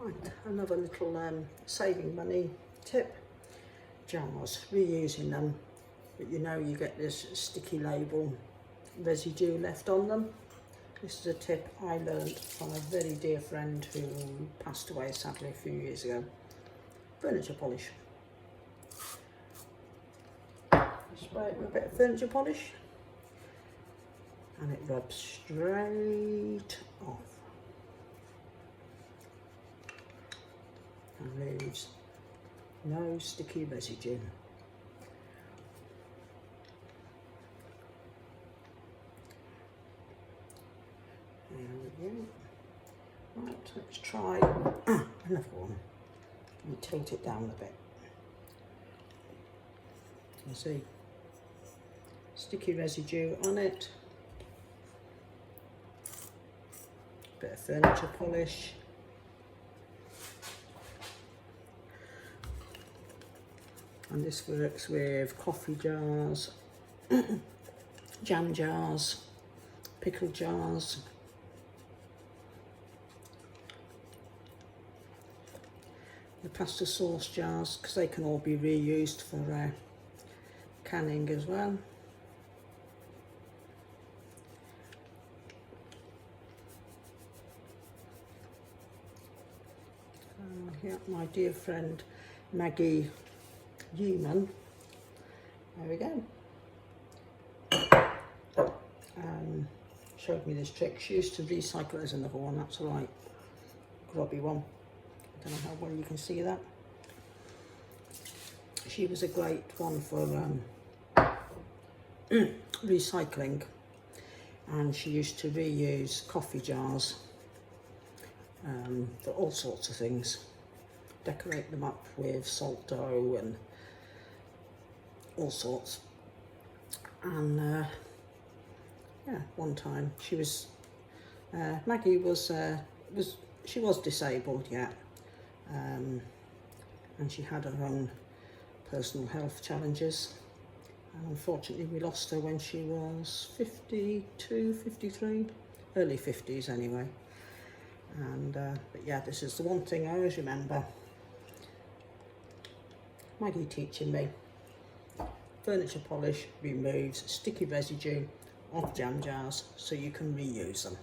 Right, another little saving money tip. Jars, reusing them, but you know you get this sticky label residue left on them. This is a tip I learned from a very dear friend who passed away sadly a few years ago. Furniture polish. Spray it with a bit of furniture polish and it rubs straight off and leaves no sticky residue. There we go. Right, let's try another one. Let me tilt it down a bit. You see, sticky residue on it. Bit of furniture polish. And this works with coffee jars, jam jars, pickle jars. The pasta sauce jars, because they can all be reused for canning as well. Yeah, my dear friend Maggie there we go, showed me this trick. She used to recycle. There's another one, that's a right grubby one. I don't know how well you can see that. She was a great one for recycling, and she used to reuse coffee jars for all sorts of things. Decorate them up with salt dough and all sorts. And yeah, one time she was Maggie was she was disabled, yeah, and she had her own personal health challenges, and unfortunately we lost her when she was 52, 53, early 50s anyway. And but yeah, this is the one thing I always remember. Maggie teaching me. Furniture polish removes sticky residue off jam jars so you can reuse them.